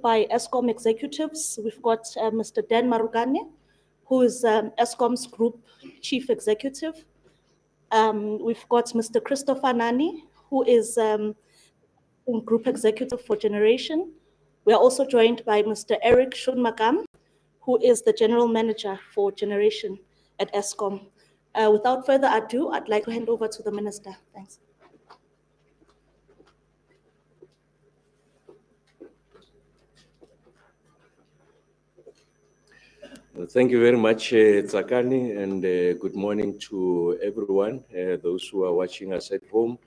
by Eskom executives. We've got Mr. Dan Marugane, who is Eskom's Group Chief Executive. We've got Mr. Christopher Nani, who is Group Executive for Generation. We are also joined by Mr. Eric Shunmagam, who is the General Manager for Generation at Eskom. Without further ado, I'd like to hand over to the Minister. Thanks. Thank you very much, Tsakani, and good morning to everyone, those who are watching us at home,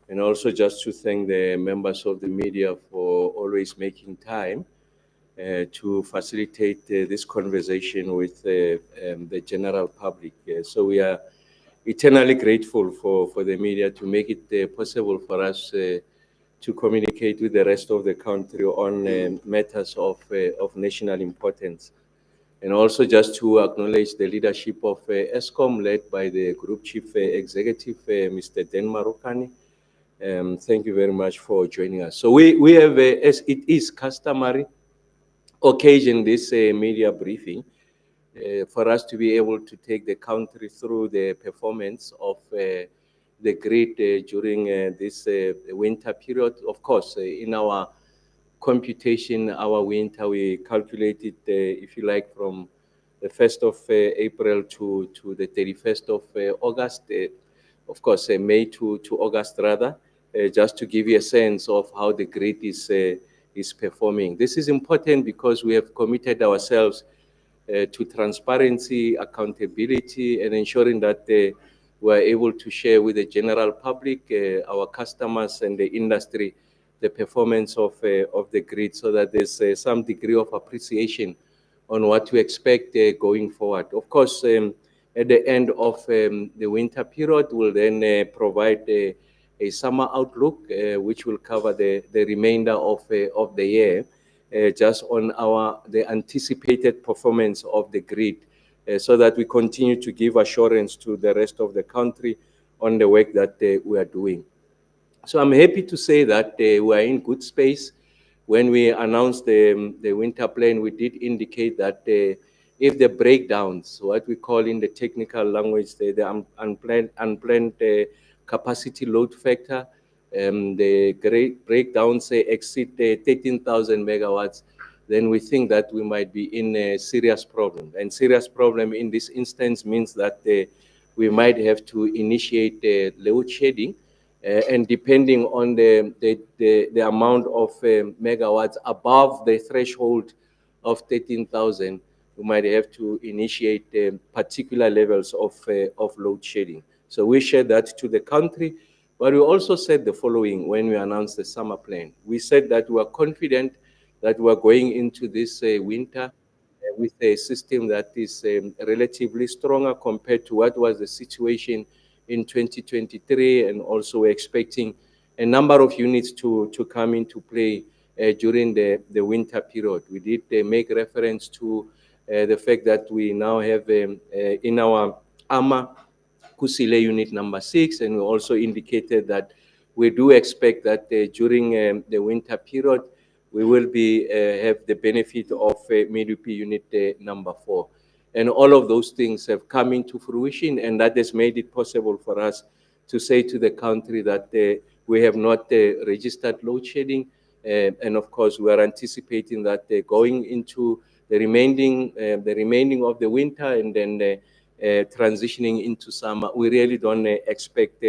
and also just to thank the members of the media for always making time to facilitate this conversation with the general public. So we are eternally grateful for the media to make it possible for us to communicate with the rest of the country on matters of national importance. And also just to acknowledge the leadership of Eskom, led by the Group Chief Executive, Mr. Dan Marugane. Thank you very much for joining us. So we have, as it is customary, occasion this media briefing for us to be able to take the country through the performance of the grid during this winter period. Of course, in our computation, our winter, we calculated, if you like, from the 1st of April to the 31st of August, of course, May to August rather, just to give you a sense of how the grid is performing. This is important because we have committed ourselves to transparency, accountability, and ensuring that we are able to share with the general public, our customers and the industry, the performance of the grid, so that there's some degree of appreciation on what to expect going forward. Of course, at the end of the winter period, we'll then provide a summer outlook, which will cover the remainder of the year, just on the anticipated performance of the grid, so that we continue to give assurance to the rest of the country on the work that we are doing. So I'm happy to say that we are in good space. When we announced the winter plan, we did indicate that if the breakdowns, what we call in the technical language, the unplanned capacity load factor, the breakdowns exceed 13,000 megawatts, then we think that we might be in a serious problem. And serious problem in this instance means that we might have to initiate load shedding. And depending on the amount of megawatts above the threshold of 13,000, we might have to initiate particular levels of load shedding. So we shared that to the country, but we also said the following when we announced the summer plan. We said that we are confident that we are going into this winter with a system that is relatively stronger compared to what was the situation in 2023, and also we're expecting a number of units to come into play during the winter period. We did make reference to the fact that we now have in our AMA Kusile unit number 6, and we also indicated that we do expect that during the winter period, we will have the benefit of Medupi unit number 4. And all of those things have come into fruition, and that has made it possible for us to say to the country that we have not registered load shedding. And of course, we are anticipating that going into the remaining of the winter and then transitioning into summer, we really don't expect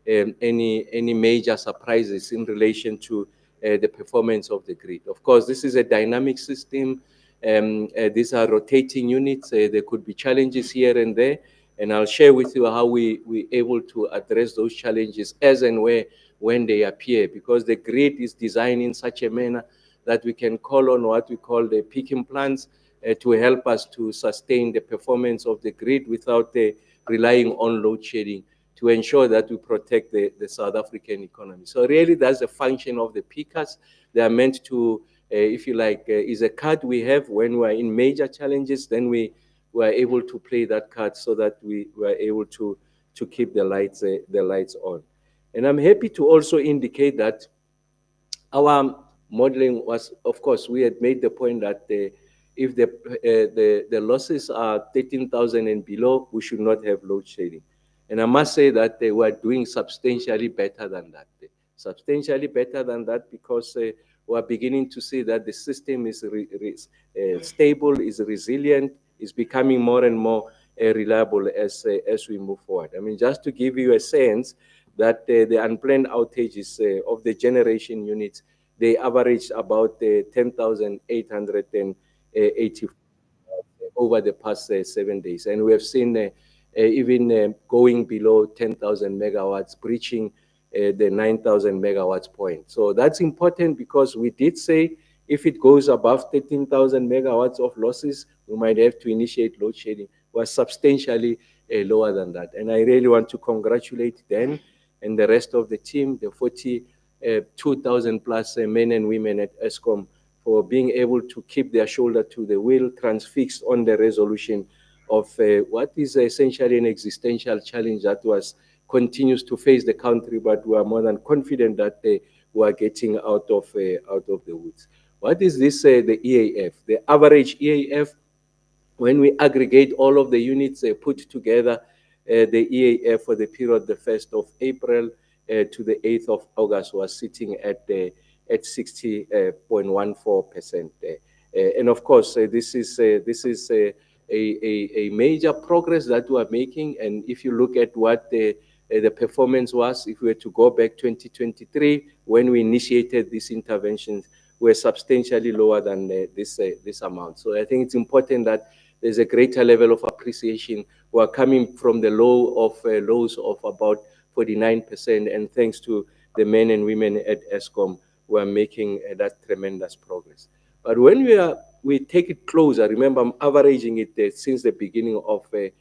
any major surprises in relation to the performance of the grid. Of course, this is a dynamic system. These are rotating units. There could be challenges here and there, and I'll share with you how we're able to address those challenges as and when they appear, because the grid is designed in such a manner that we can call on what we call the peaking plants to help us to sustain the performance of the grid without relying on load shedding, to ensure that we protect the South African economy. So really, that's a function of the peakers. They are meant to, if you like, is a card we have when we are in major challenges, then we are able to play that card so that we are able to keep the lights on. And I'm happy to also indicate that our modeling was, of course, we had made the point that if the losses are 13,000 and below, we should not have load shedding. And I must say that they were doing substantially better than that. Substantially better than that because we are beginning to see that the system is stable, is resilient, is becoming more and more reliable as we move forward. I mean, just to give you a sense that the unplanned outages of the generation units, they averaged about 10,880 over the past 7 days. And we have seen even going below 10,000 megawatts, breaching the 9,000 megawatts point. So that's important because we did say if it goes above 13,000 megawatts of losses, we might have to initiate load shedding. We're substantially lower than that. And I really want to congratulate Dan and the rest of the team, the 42,000 plus men and women at Eskom, for being able to keep their shoulder to the wheel, transfixed on the resolution of what is essentially an existential challenge that continues to face the country, but we are more than confident that we are getting out of the woods. What is this, the EAF? The average EAF, when we aggregate all of the units put together, the EAF for the period the 1st of April to the 8th of August was sitting at 60.14%. And of course, this is a major progress that we are making. And if you look at what the performance was, if we were to go back 2023, when we initiated these interventions, we're substantially lower than this amount. So I think it's important that there's a greater level of appreciation. We're coming from the lows of about 49%, and thanks to the men and women at Eskom, we're making that tremendous progress. But when we take it closer, remember I'm averaging it since the beginning of the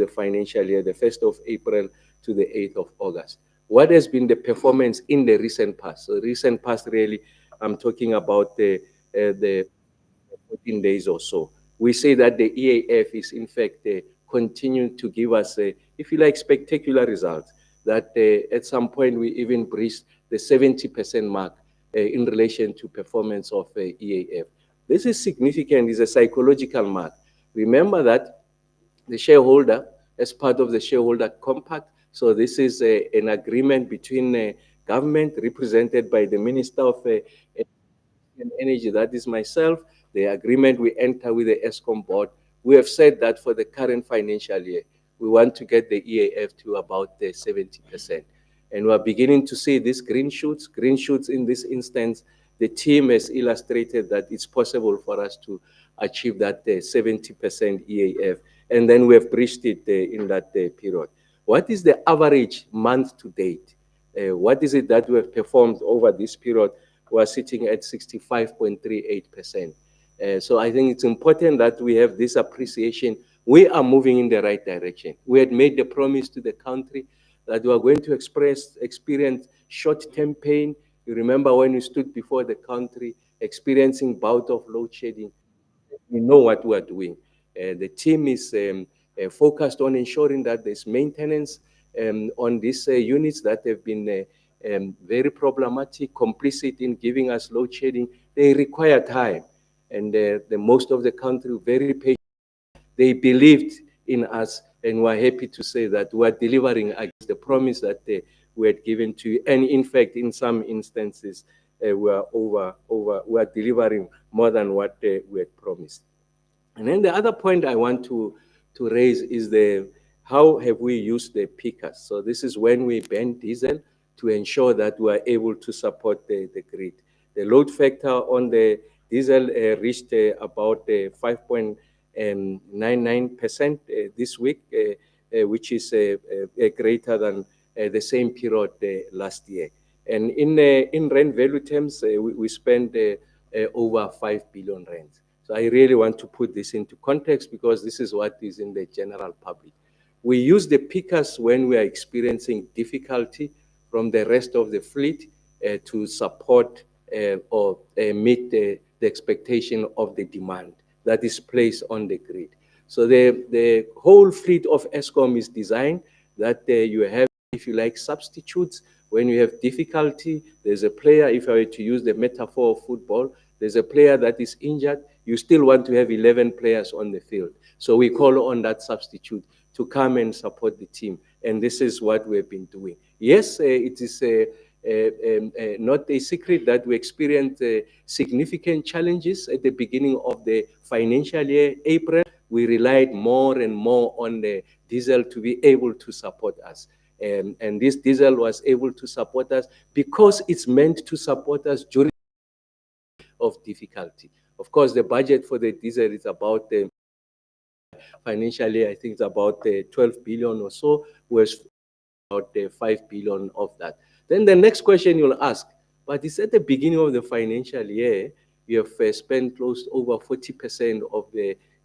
financial year, the 1st of April to the 8th of August. What has been the performance in the recent past? So recent past, really, I'm talking about the 14 days or so. We say that the EAF is in fact continuing to give us, if you like, spectacular results. That at some point we even breached the 70% mark in relation to performance of EAF. This is significant, it's a psychological mark. Remember that the shareholder, as part of the shareholder compact, so this is an agreement between government represented by the Minister of Energy, that is myself, the agreement we enter with the Eskom board. We have said that for the current financial year, we want to get the EAF to about 70%. And we're beginning to see these green shoots. Green shoots in this instance, the team has illustrated that it's possible for us to achieve that 70% EAF. And then we have breached it in that period. What is the average month to date? What is it that we have performed over this period? We're sitting at 65.38%. So I think it's important that we have this appreciation. We are moving in the right direction. We had made the promise to the country that we are going to experience short-term pain. You remember when we stood before the country experiencing bout of load shedding. We know what we are doing. The team is focused on ensuring that there's maintenance on these units that have been very problematic, complicit in giving us load shedding. They require time. And the most of the country very patient. They believed in us, and we're happy to say that we're delivering against the promise that we had given to you. And in fact, in some instances, we're delivering more than what we had promised. And then the other point I want to raise is how have we used the pickers? So this is when we ban diesel to ensure that we are able to support the grid. The load factor on the diesel reached about 5.99% this week, which is greater than the same period last year. And in rand value terms, we spent over 5 billion rand. So I really want to put this into context because this is what is in the general public. We use the pickers when we are experiencing difficulty from the rest of the fleet to support or meet the expectation of the demand that is placed on the grid. So the whole fleet of Eskom is designed that you have, if you like, substitutes When you have difficulty, there's a player, if I were to use the metaphor of football, there's a player that is injured, you still want to have 11 players on the field. So we call on that substitute to come and support the team. And this is what we've been doing. Yes, it is not a secret that we experienced significant challenges at the beginning of the financial year. April, we relied more and more on the diesel to be able to support us. And this diesel was able to support us because it's meant to support us during of difficulty. Of course, the budget for the diesel is about financially, I think it's about 12 billion or so, whereas about 5 billion of that. Then the next question you'll ask, but it's at the beginning of the financial year, you have spent close to over 40% of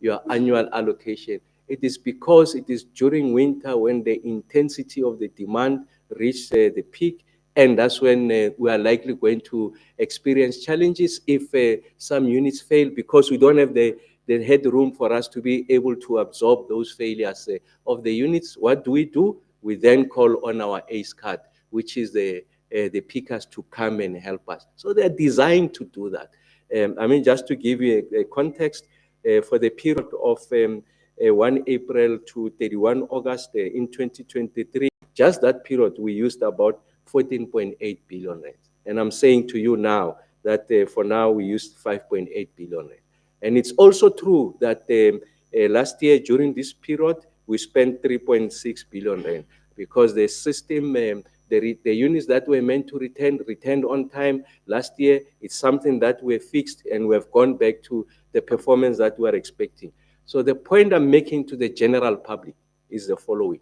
your annual allocation. It is because it is during winter when the intensity of the demand reaches the peak, and that's when we are likely going to experience challenges if some units fail because we don't have the headroom for us to be able to absorb those failures of the units. What do? We then call on our ACE card, which is the pickers to come and help us. So they're designed to do that. I mean, just to give you a context, for the period of 1 April to 31 August in 2023, just that period, we used about 14.8 billion rand. And I'm saying to you now that for now, we used 5.8 billion rand. And it's also true that last year, during this period, we spent 3.6 billion rand because the system, the units that were meant to returned on time last year. It's something that we fixed and we have gone back to the performance that we are expecting. So the point I'm making to the general public is the following.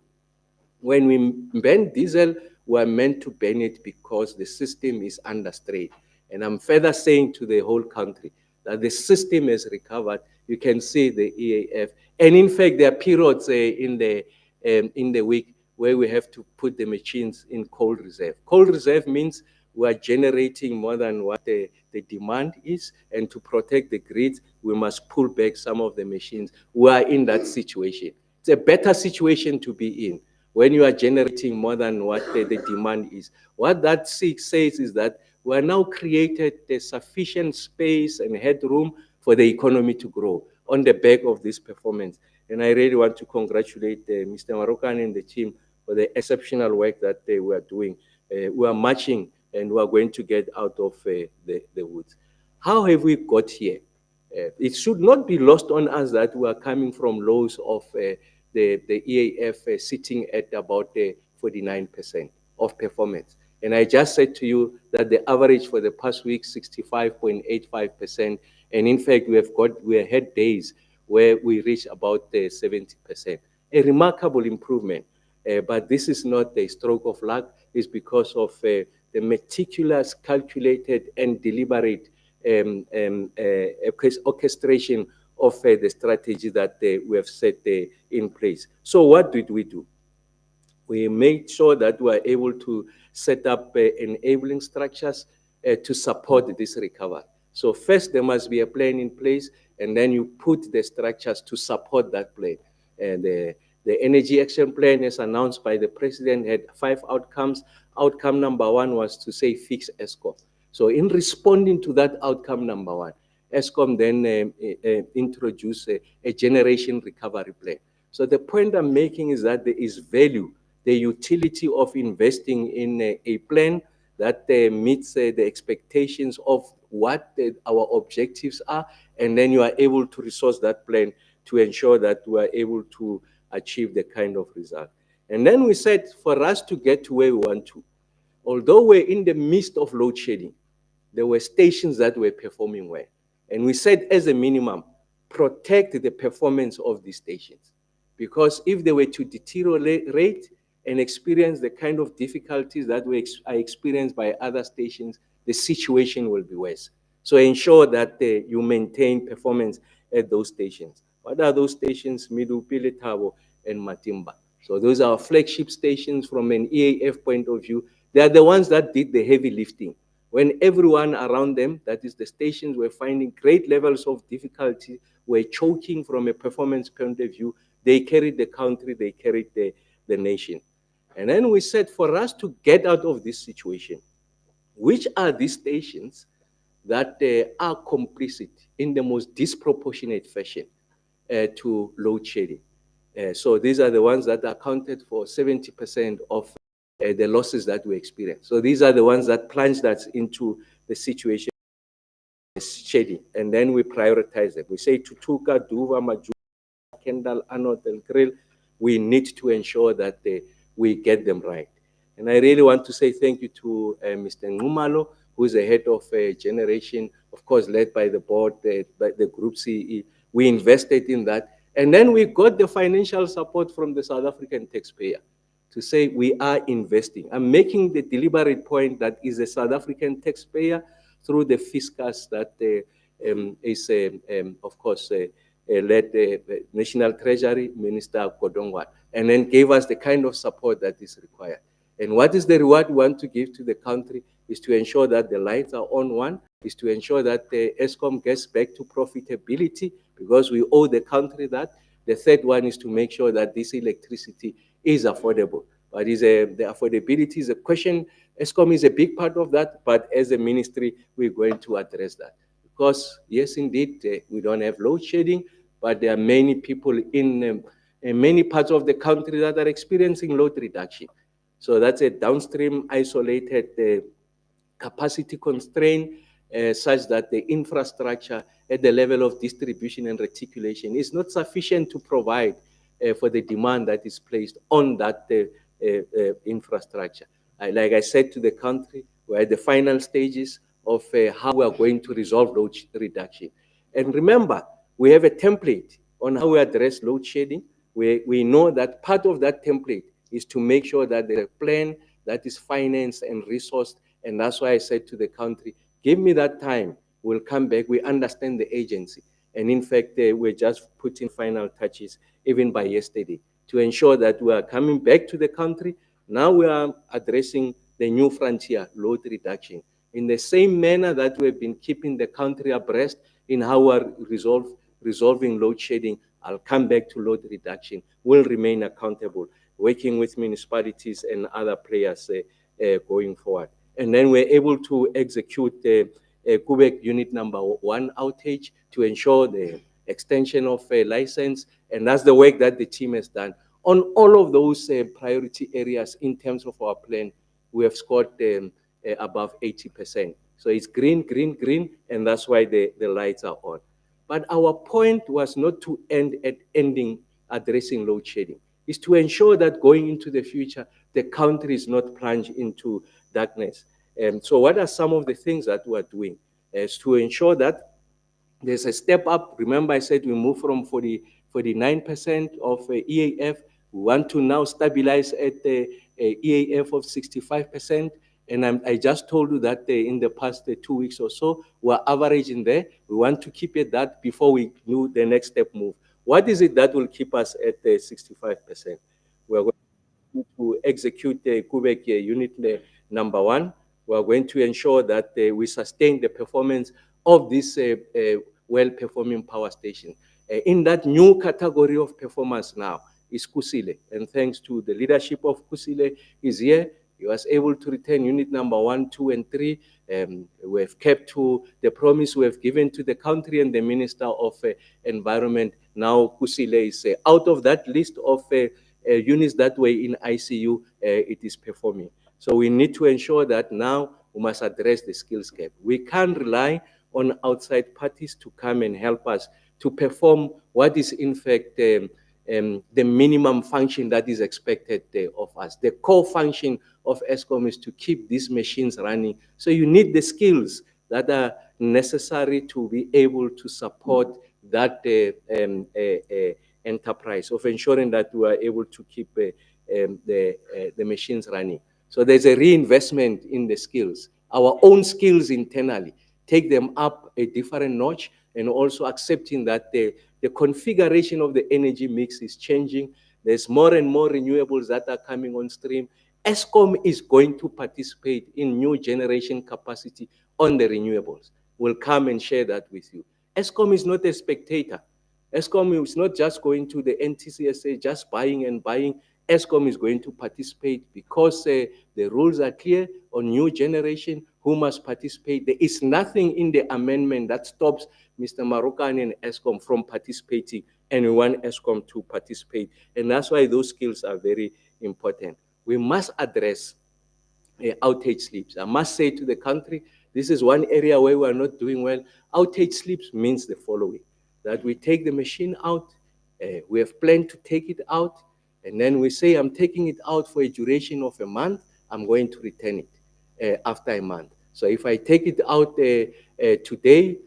When we ban diesel, we are meant to ban it because the system is under strain. And I'm further saying to the whole country that the system has recovered. You can see the EAF. And in fact, there are periods in the week where we have to put the machines in cold reserve. Cold reserve means we are generating more than what the demand is, and to protect the grids, we must pull back some of the machines. We are in that situation. It's a better situation to be in when you are generating more than what the demand is. What that says is that we are now created sufficient space and headroom for the economy to grow on the back of this performance. And I really want to congratulate Mr. Marokane and the team for the exceptional work that they were doing. We are marching and we are going to get out of the woods. How have we got here? It should not be lost on us that we are coming from lows of the EAF sitting at about 49% of performance. And I just said to you that the average for the past week, 65.85%. And in fact, we had days where we reached about 70%. A remarkable improvement. But this is not a stroke of luck. It's because of the meticulous, calculated, and deliberate orchestration of the strategy that we have set in place. So what did we do? We made sure that we are able to set up enabling structures to support this recovery. So first, there must be a plan in place, and then you put the structures to support that plan. And the Energy Action Plan, as announced by the President, had 5 outcomes. Outcome number 1 was to say fix Eskom. So in responding to that outcome number 1, Eskom then introduced a generation recovery plan. So the point I'm making is that there is value, the utility of investing in a plan that meets the expectations of what our objectives are, and then you are able to resource that plan to ensure that we are able to achieve the kind of result. And then we said for us to get to where we want to, although we're in the midst of load shedding, there were stations that were performing well. And we said as a minimum, protect the performance of these stations. Because if they were to deteriorate and experience the kind of difficulties that are experienced by other stations, the situation will be worse. So ensure that you maintain performance at those stations. What are those stations? Medupi, Letabo, and Matimba. So those are flagship stations from an EAF point of view. They are the ones that did the heavy lifting. When everyone around them, that is the stations, were finding great levels of difficulty, were choking from a performance point of view, they carried the country, they carried the nation. And then we said, for us to get out of this situation, which are these stations that are complicit in the most disproportionate fashion to load shedding? So these are the ones that accounted for 70% of the losses that we experienced. So these are the ones that plunged us into the situation shedding. And then we prioritize them. We say Tutuka, Duva, Maju, Kendall, Anot, and Grill, we need to ensure that we get them right. And I really want to say thank you to Mr. Ngumalo, who is the head of generation, of course, led by the board, by the group CE. We invested in that. And then we got the financial support from the South African taxpayer to say we are investing. I'm making the deliberate point that is a South African taxpayer through the fiscus that is, of course, led the National Treasury Minister Kodongwa, and then gave us the kind of support that is required. And what is the reward we want to give to the country is to ensure that the lights are on one, is to ensure that the ESCOM gets back to profitability because we owe the country that. The third one is to make sure that this electricity is affordable. But the affordability is a question. ESCOM is a big part of that, but as a ministry, we're going to address that. Because yes, indeed, we don't have load shedding, but there are many people in many parts of the country that are experiencing load reduction. So that's a downstream isolated capacity constraint such that the infrastructure at the level of distribution and reticulation is not sufficient to provide for the demand that is placed on that infrastructure. Like I said to the country, we're at the final stages of how we are going to resolve load reduction. And remember, we have a template on how we address load shedding. We know that part of that template is to make sure that there's a plan that is financed and resourced. And that's why I said to the country, give me that time. We'll come back. We understand the agency. And in fact, we're just putting final touches, even by yesterday, to ensure that we are coming back to the country. Now we are addressing the new frontier, load reduction, in the same manner that we've been keeping the country abreast in how we are resolving load shedding. I'll come back to load reduction. We'll remain accountable, working with municipalities and other players going forward. And then we're able to execute the Quebec unit number 1 outage to ensure the extension of a license. And that's the work that the team has done. On all of those priority areas in terms of our plan, we have scored above 80%. So it's green, green, green, and that's why the lights are on. But our point was not to end at addressing load shedding. Is to ensure that going into the future, the country is not plunged into darkness. And so what are some of the things that we're doing? Is to ensure that there's a step up. Remember, I said we moved from 49% of EAF. We want to now stabilize at the EAF of 65%. And I just told you that in the past 2 weeks or so, we're averaging there. We want to keep it that before we do the next step move. What is it that will keep us at 65%? We're going to execute the Quebec unit number 1. We're going to ensure that we sustain the performance of this well-performing power station. In that new category of performance now is Kusile. And thanks to the leadership of Kusile is here. He was able to retain unit number 1, 2, and 3. We have kept to the promise we have given to the country and the Minister of Environment. Now Kusile is out of that list of units that were in ICU, it is performing. So we need to ensure that now we must address the skills gap. We can't rely on outside parties to come and help us to perform what is in fact the minimum function that is expected of us. The core function of ESCOM is to keep these machines running. So you need the skills that are necessary to be able to support that enterprise of ensuring that we are able to keep the machines running. So there's a reinvestment in the skills, our own skills internally, take them up a different notch, and also accepting that the configuration of the energy mix is changing. There's more and more renewables that are coming on stream. ESCOM is going to participate in new generation capacity on the renewables. We'll come and share that with you. ESCOM is not a spectator. ESCOM is not just going to the NTCSA, just buying and buying. Eskom is going to participate because the rules are clear on new generation who must participate. There is nothing in the amendment that stops Mr. Marokane and Eskom from participating, and we want Eskom to participate. And that's why those skills are very important. We must address outage sleeps. I must say to the country, this is one area where we are not doing well. Outage sleeps means the following, that we take the machine out, we have planned to take it out, and then we say, I'm taking it out for a duration of a month, I'm going to return it after a month. So if I take it out today,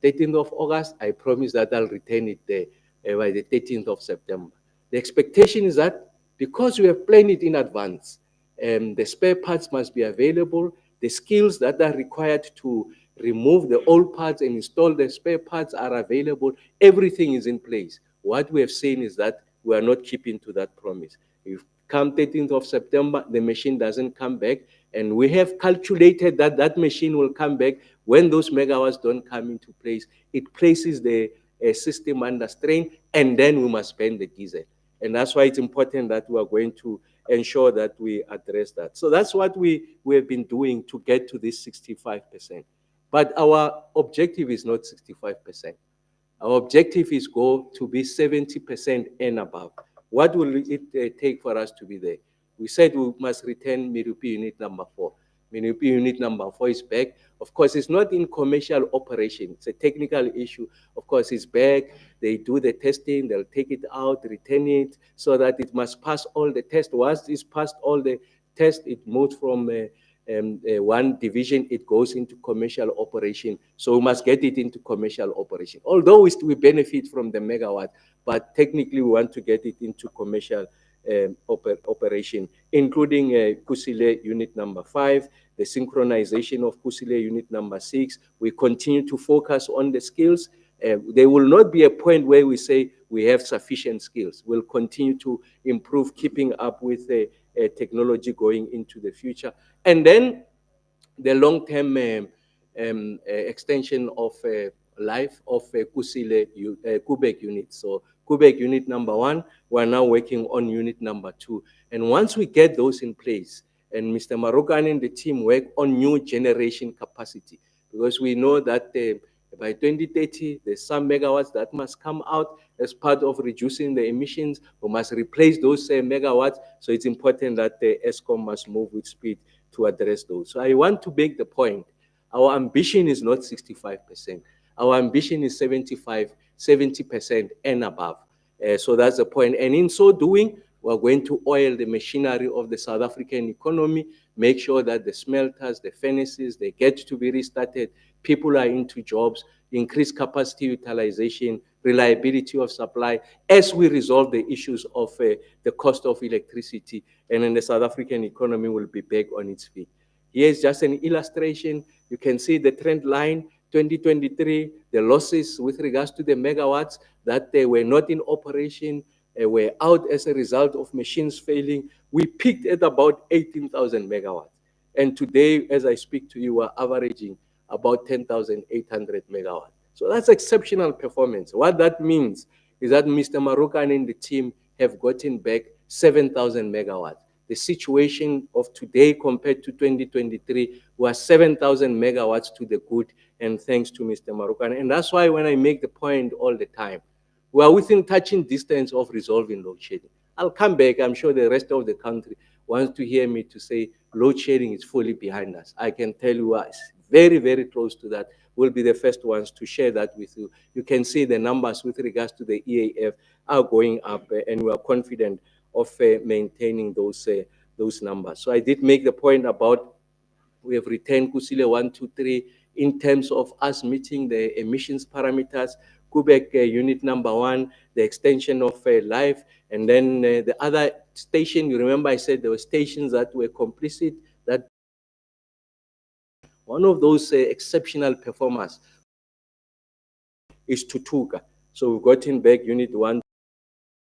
13th of August, I promise that I'll return it by the 13th of September. The expectation is that because we have planned it in advance, the spare parts must be available. The skills that are required to remove the old parts and install the spare parts are available. Everything is in place. What we have seen is that we are not keeping to that promise. If come 13th of September, the machine doesn't come back, and we have calculated that that machine will come back when those megawatts don't come into place. It places the system under strain, and then we must spend the diesel. And that's why it's important that we are going to ensure that we address that. So that's what we have been doing to get to this 65%. But our objective is not 65%. Our objective is go to be 70% and above. What will it take for us to be there? We said we must return Medupi unit number 4. Medupi unit number 4 is back. Of course, it's not in commercial operation. It's a technical issue. Of course, it's back. They do the testing. They'll take it out, return it, so that it must pass all the tests. Once it's passed all the tests, it moves from one division, it goes into commercial operation. So we must get it into commercial operation. Although we benefit from the megawatt, but technically we want to get it into commercial operation, including Kusile unit number 5, the synchronization of Kusile unit number 6. We continue to focus on the skills. There will not be a point where we say we have sufficient skills. We'll continue to improve, keeping up with the technology going into the future. And then the long-term extension of life of Kusile Kubek unit. So Kubek unit number 1, we're now working on unit number 2. And once we get those in place, and Mr. Marokane and the team work on new generation capacity, because we know that by 2030, there's some megawatts that must come out as part of reducing the emissions. We must replace those megawatts. So it's important that the Eskom must move with speed to address those. So I want to make the point. Our ambition is not 65%. Our ambition is 70% and above. So that's the point. And in so doing, we're going to oil the machinery of the South African economy, make sure that the smelters, the furnaces, they get to be restarted, people are into jobs, increase capacity utilization, reliability of supply, as we resolve the issues of the cost of electricity, and then the South African economy will be back on its feet. Here's just an illustration. You can see the trend line, 2023, the losses with regards to the megawatts that they were not in operation, were out as a result of machines failing. We peaked at about 18,000 megawatts. And today, as I speak to you, we're averaging about 10,800 megawatts. So that's exceptional performance. What that means is that Mr. Marokane and the team have gotten back 7,000 megawatts. The situation of today compared to 2023 was 7,000 megawatts to the good, and thanks to Mr. Marokane. And that's why when I make the point all the time, we are within touching distance of resolving load shedding. I'll come back. I'm sure the rest of the country wants to hear me to say load shedding is fully behind us. I can tell you it's very, very close to that. We'll be the first ones to share that with you. You can see the numbers with regards to the EAF are going up, and we are confident of maintaining those numbers. So I did make the point about we have retained Kusile 1, 2, 3 in terms of us meeting the emissions parameters. Kubek unit number 1, the extension of life, and then the other station, you remember I said there were stations that were complicit, that one of those exceptional performers is Tutuka. So we've gotten back unit 1,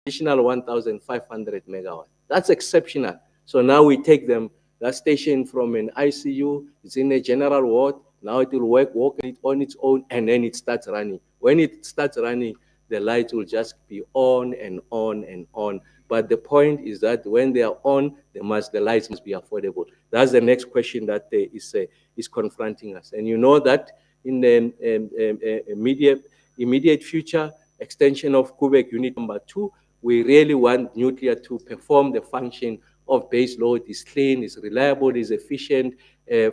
additional 1,500 megawatts. That's exceptional. So now we take them, that station from an ICU, it's in a general ward, now it will work on its own, and then it starts running. When it starts running, the lights will just be on and on and on But the point is that when they are on, the lights must be affordable. That's the next question that is confronting us. And you know that in the immediate future, extension of Kubek Unit Number 2, we really want nuclear to perform the function of base load. Is clean, is reliable, is efficient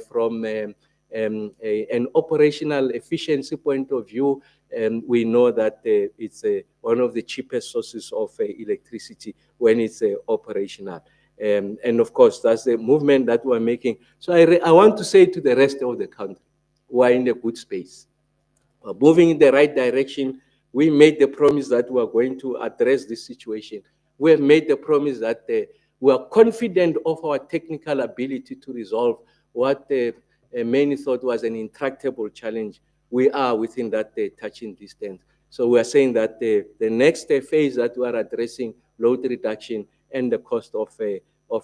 from an operational efficiency point of view. We know that it's one of the cheapest sources of electricity when it's operational. And of course, that's the movement that we're making. So I want to say to the rest of the country, we're in a good space. We're moving in the right direction. We made the promise that we are going to address this situation. We have made the promise that we are confident of our technical ability to resolve what many thought was an intractable challenge. We are within that touching distance. So we are saying that the next phase that we are addressing, load reduction and the cost of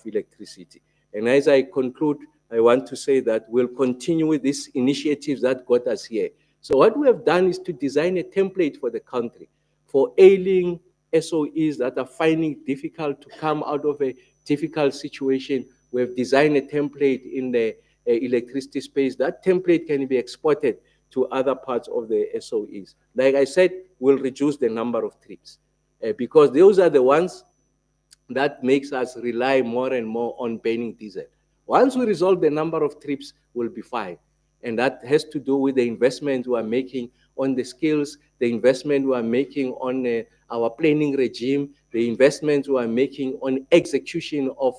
electricity. And as I conclude, I want to say that we'll continue with these initiatives that got us here. So what we have done is to design a template for the country for ailing SOEs that are finding it difficult to come out of a difficult situation. We have designed a template in the electricity space. That template can be exported to other parts of the SOEs. Like I said, we'll reduce the number of trips because those are the ones that makes us rely more and more on burning diesel. Once we resolve the number of trips, we'll be fine. And that has to do with the investment we are making on the skills, the investment we are making on our planning regime, the investment we are making on execution of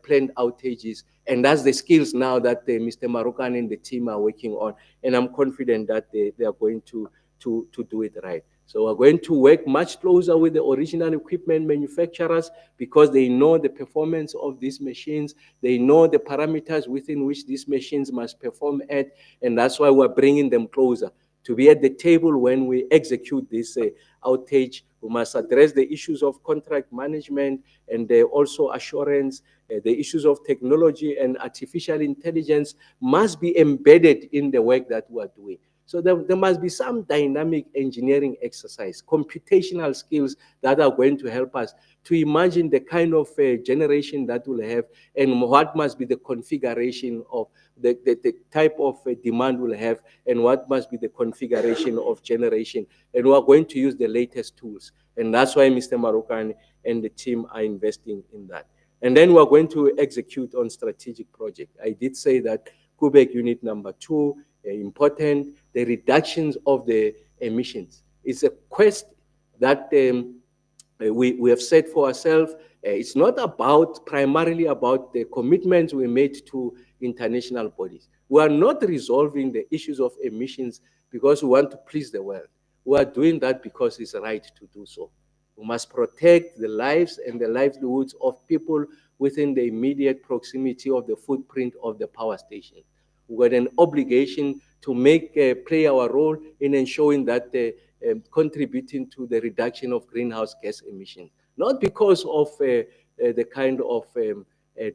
planned outages. And that's the skills now that Mr. Marukan and the team are working on. And I'm confident that they are going to do it right. So we're going to work much closer with the original equipment manufacturers because they know the performance of these machines. They know the parameters within which these machines must perform at. And that's why we're bringing them closer to be at the table when we execute this outage. We must address the issues of contract management and also assurance. The issues of technology and artificial intelligence must be embedded in the work that we are doing. So there must be some dynamic engineering exercise, computational skills that are going to help us to imagine the kind of generation that we'll have and what must be the configuration of the type of demand we'll have and what must be the configuration of generation. And we are going to use the latest tools. And that's why Mr. Marukan and the team are investing in that. And then we're going to execute on strategic project. I did say that Kubek Unit Number 2, important, the reductions of the emissions. It's a quest that we have set for ourselves. It's not primarily about the commitments we made to international bodies. We are not resolving the issues of emissions because we want to please the world. We are doing that because it's right to do so. We must protect the lives and the livelihoods of people within the immediate proximity of the footprint of the power station. We've got an obligation to play our role in ensuring that contributing to the reduction of greenhouse gas emissions, not because of the kind of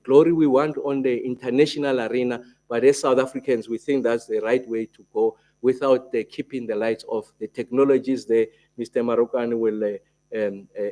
glory we want on the international arena, but as South Africans, we think that's the right way to go without keeping the lights off. The technologies there, Mr. Marukan will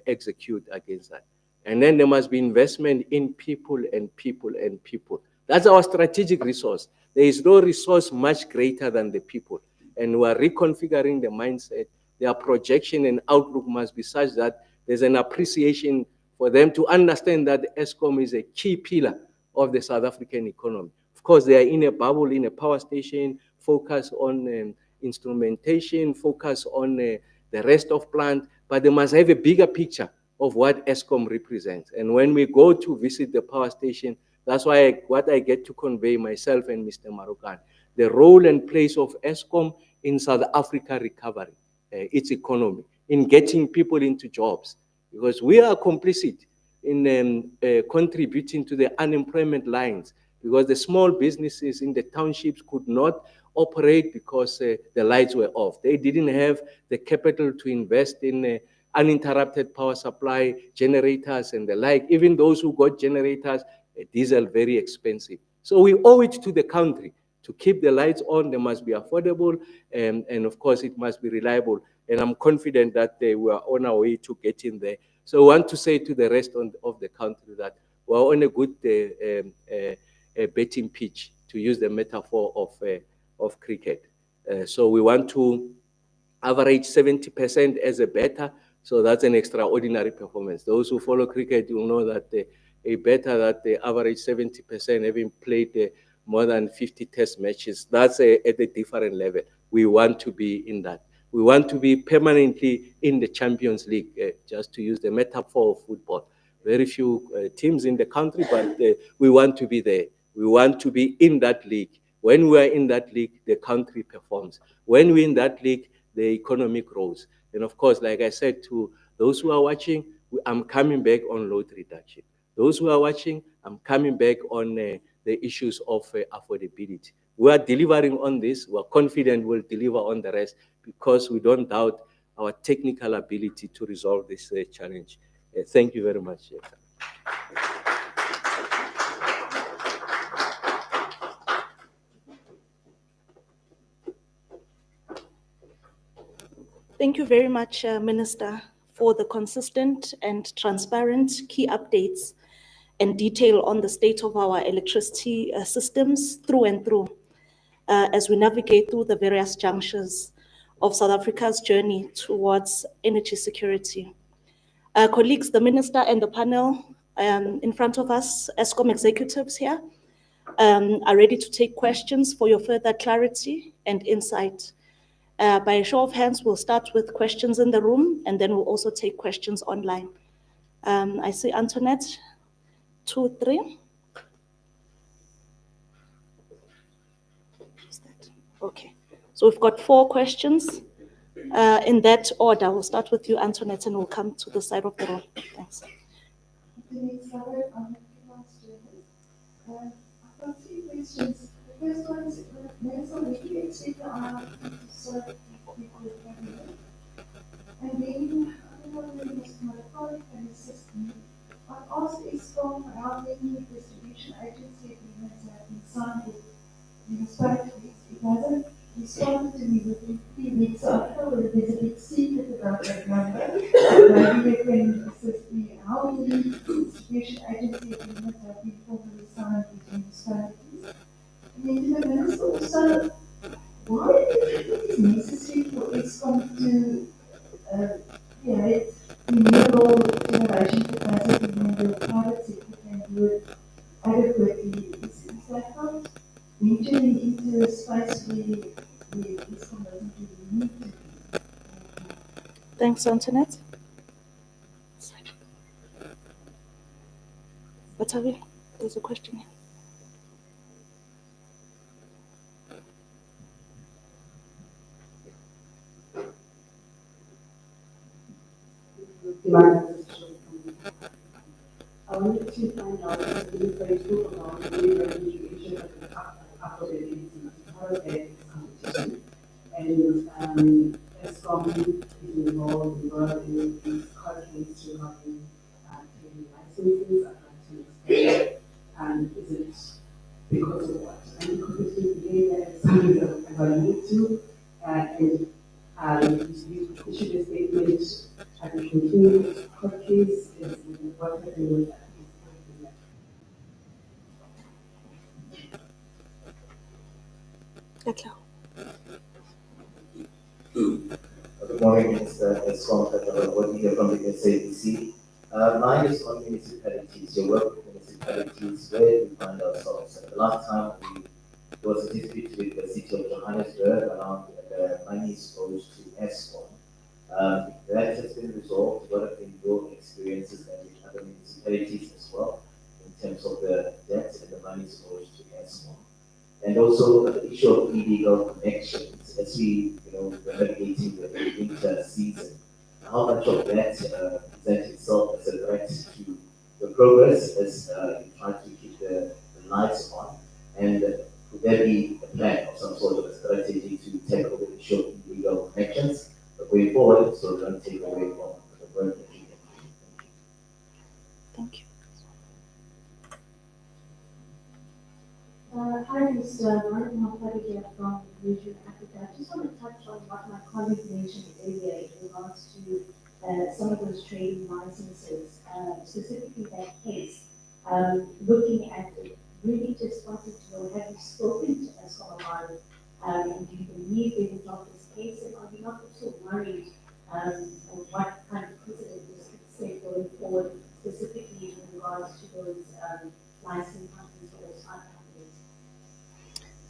execute against that. And then there must be investment in people and people and people. That's our strategic resource. There is no resource much greater than the people. And we are reconfiguring the mindset. Their projection and outlook must be such that there's an appreciation for them to understand that Eskom is a key pillar of the South African economy. Of course, they are in a bubble, in a power station, focus on instrumentation, focus on the rest of plant, but they must have a bigger picture of what Eskom represents. And when we go to visit the power station, that's why what I get to convey myself and Mr. Marukan, the role and place of Eskom in South Africa recovery, its economy, in getting people into jobs, because we are complicit in contributing to the unemployment lines, because the small businesses in the townships could not operate because the lights were off. They didn't have the capital to invest in uninterrupted power supply, generators and the like. Even those who got generators, diesel very expensive. So we owe it to the country to keep the lights on. They must be affordable, and of course it must be reliable. And I'm confident that we are on our way to getting there. So I want to say to the rest of the country that we're on a good betting pitch, to use the metaphor of cricket. So we want to average 70% as a better. So that's an extraordinary performance. Those who follow cricket, you know that a better that they average 70%, having played more than 50 test matches, that's at a different level. We want to be in that. We want to be permanently in the Champions League, just to use the metaphor of football. Very few teams in the country, but we want to be there. We want to be in that league. When we are in that league, the country performs. When we're in that league, the economy grows. And of course, like I said to those who are watching, I'm coming back on load reduction. Those who are watching, I'm coming back on the issues of affordability. We are delivering on this. We're confident we'll deliver on the rest, because we don't doubt our technical ability to resolve this challenge. Thank you very much. Thank you very much, Minister, for the consistent and transparent key updates and detail on the state of our electricity systems through and through, as we navigate through the various junctures of South Africa's journey towards energy security. Colleagues, the Minister and the panel in front of us, Eskom executives here, are ready to take questions for your further clarity and insight. By a show of hands, we'll start with questions in the room, and then we'll also take questions online. I see Antoinette, 2, 3. Okay, so we've got 4 questions in that order. We'll start with you, Antoinette, and we'll come to the side of the room. Thanks. I've got 3 questions. The first one is, Minister, when do you expect the IRP to serve the cabinet? And then, I don't know whether Mr. Malapari can assist me. I've asked Eskom how many distribution agency agreements have been signed with municipalities. It hasn't responded to me within 3 weeks, so I don't know whether there's a big secret about that number. Maybe you can assist me. How many distribution agency agreements have been formally signed with municipalities? And then to the Minister also, why is it necessary for Eskom to create renewable generation capacity when the private sector can do it adequately? Is that not venturing into a space where Eskom doesn't really need to be? Thanks, Antoinette. Batavi, there's a question here. I wanted to find out if the minister spoke about the revenue of the affordability part of the competition, and Eskom is involved in these court cases regarding taking licenses at extent, and is it because of what? And because it seems to be that something that I need to, and you issued a statement as we continue this court case, is what happened with that. Good morning, Minister Eskom, working here from the SABC. Mine is on municipalities, your work with municipalities, where we find ourselves. The last time there was a dispute with the city of Johannesburg around the monies goes to Eskom. That has been resolved. What have been your experiences and with other municipalities as well, in terms of the debt and the monies goes to Eskom? And also the issue of illegal connections, as we, we're navigating the winter season. How much of that presents itself as a threat to the progress as you try to keep the lights on? And would there be a plan or some sort of a strategy to tackle the issue of illegal connections going forward, so don't take away from the work that you can do? Thank you. Hi, Mr. Martin Malapari here from Region Africa. I just want to touch on what my colleague mentioned earlier in regards to some of those trading licenses, specifically that case, looking at it, really just wanted to know, have you spoken to Eskom about it? And do you believe they would drop this case? And are you not also worried of what kind of precedent this could set going forward, specifically in regards to those licensing companies or those fund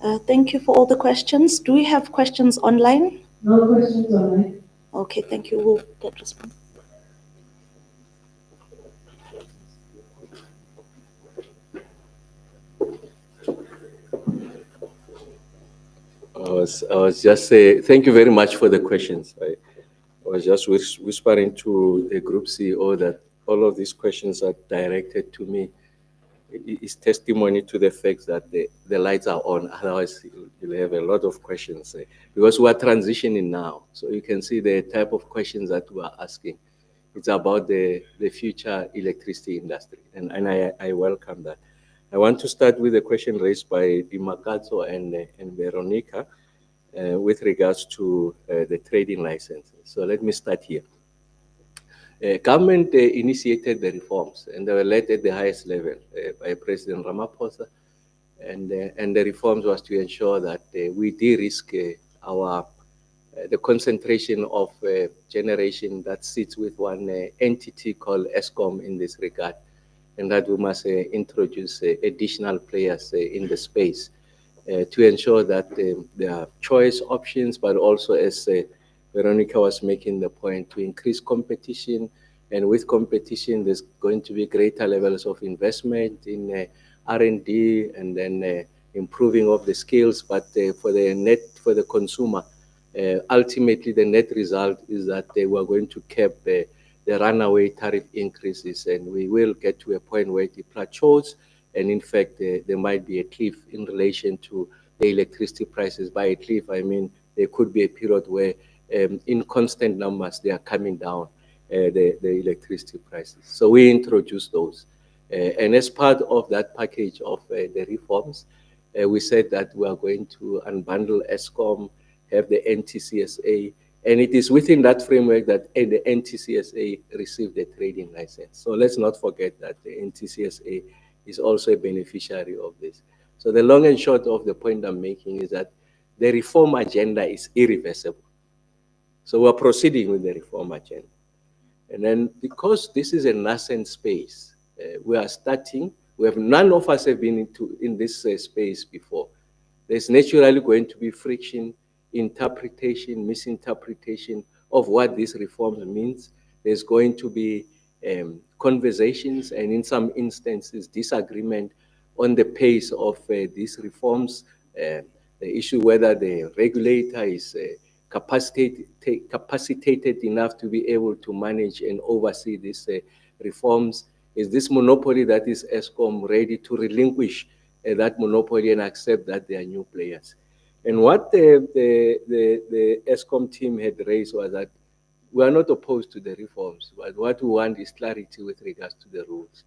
companies? Thank you for all the questions. Do we have questions online? No questions online. Okay, thank you. We'll get response. I was just saying, thank you very much for the questions. I was just whispering to the group CEO that all of these questions are directed to me. It's testimony to the fact that the lights are on. Otherwise, you'll have a lot of questions because we are transitioning now. So you can see the type of questions that we are asking. It's about the future electricity industry, and I welcome that. I want to start with a question raised by Dimakatso and Veronica with regards to the trading licenses. So let me start here. Government initiated the reforms, and they were led at the highest level by President Ramaphosa. And the reforms was to ensure that we de-risk the concentration of generation that sits with one entity called Eskom in this regard, and that we must introduce additional players in the space to ensure that there are choice options, but also, as Veronica was making the point, to increase competition. And with competition, there's going to be greater levels of investment in R&D and then improving of the skills. But for the consumer, ultimately the net result is that we are going to cap the runaway tariff increases, and we will get to a point where it plateaus. And in fact, there might be a cliff in relation to the electricity prices. By a cliff, I mean there could be a period where in constant numbers, they are coming down, the electricity prices. So we introduced those. And as part of that package of the reforms, we said that we are going to unbundle Eskom, have the NTCSA, and it is within that framework that the NTCSA received a trading license. So let's not forget that the NTCSA is also a beneficiary of this. So the long and short of the point I'm making is that the reform agenda is irreversible. So we're proceeding with the reform agenda. And then because this is a nascent space, we are starting, none of us have been in this space before. There's naturally going to be friction, interpretation, misinterpretation of what this reform means. There's going to be conversations and in some instances disagreement on the pace of these reforms. The issue whether the regulator is capacitated enough to be able to manage and oversee these reforms. Is this monopoly that is Eskom ready to relinquish that monopoly and accept that they are new players? And what the Eskom team had raised was that we are not opposed to the reforms, but what we want is clarity with regards to the rules.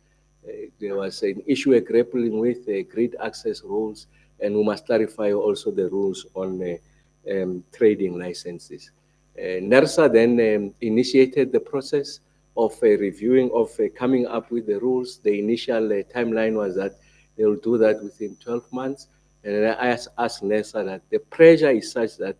There was an issue we're grappling with grid access rules, and we must clarify also the rules on trading licenses. NERSA then initiated the process of reviewing, of coming up with the rules. The initial timeline was that they will do that within 12 months. And I asked NERSA that the pressure is such that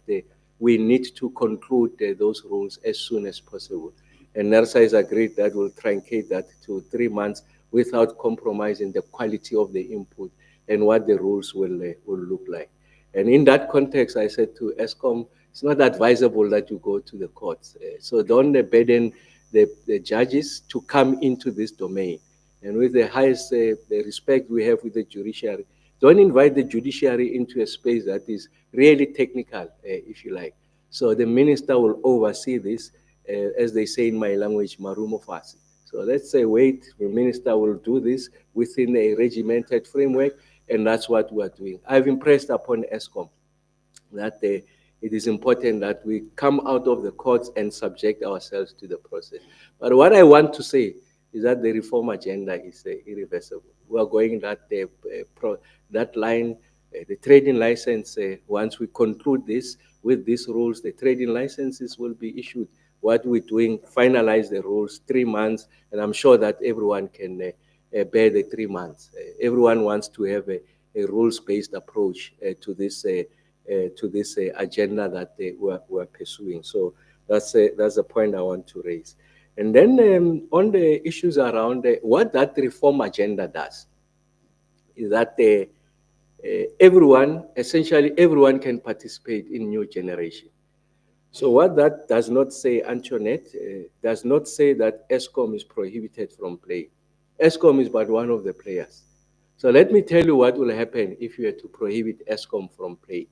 we need to conclude those rules as soon as possible. And NERSA has agreed that we'll truncate that to 3 months without compromising the quality of the input and what the rules will look like. And in that context, I said to Eskom, it's not advisable that you go to the courts. So don't burden the judges to come into this domain. And with the highest the respect we have with the judiciary, don't invite the judiciary into a space that is really technical, if you like. So the minister will oversee this, as they say in my language, marumo fasi. So let's say, wait, the minister will do this within a regimented framework, and that's what we're doing. I've impressed upon Eskom that it is important that we come out of the courts and subject ourselves to the process. But what I want to say is that the reform agenda is irreversible. We are going that line, the trading license, once we conclude this with these rules, the trading licenses will be issued what we're doing, finalize the rules, 3 months, and I'm sure that everyone can bear the 3 months. Everyone wants to have a rules-based approach to this agenda that we're pursuing. So that's the point I want to raise. And then on the issues around what that reform agenda does is that essentially everyone can participate in new generation. So what that does not say, Antoinette, does not say that ESCOM is prohibited from playing. ESCOM is but one of the players. So let me tell you what will happen if you were to prohibit ESCOM from playing.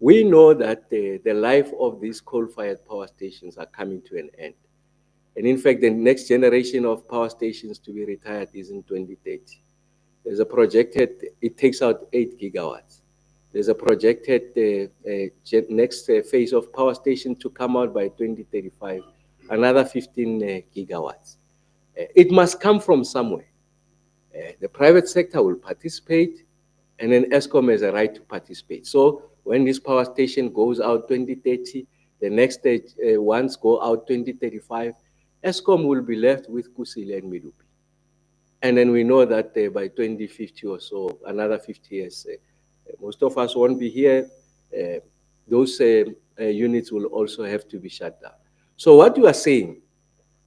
We know that the life of these coal-fired power stations are coming to an end. And in fact, the next generation of power stations to be retired is in 2030. There's a projected, it takes out 8 gigawatts. There's a projected next phase of power station to come out by 2035, another 15 gigawatts. It must come from somewhere. The private sector will participate, and then ESCOM has a right to participate. So when this power station goes out 2030, the next ones go out 2035, ESCOM will be left with Kusile and Medupi. And then we know that by 2050 or so, another 50 years, most of us won't be here. Those units will also have to be shut down. So what you are saying,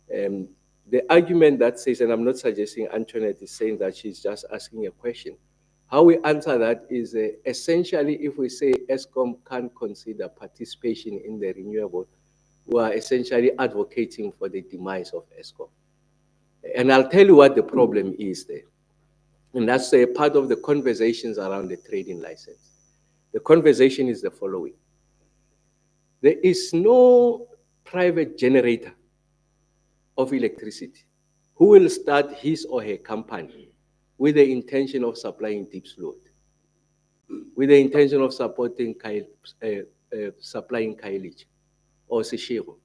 the argument that says, and I'm not suggesting Antoinette is saying that, she's just asking a question. How we answer that is essentially if we say ESCOM can't consider participation in the renewable, we are essentially advocating for the demise of ESCOM. And I'll tell you what the problem is there. And that's a part of the conversations around the trading license. The conversation is the following. There is no private generator of electricity who will start his or her company with the intention of supplying deep load, with the intention of supplying Khayelitsha or Seshego.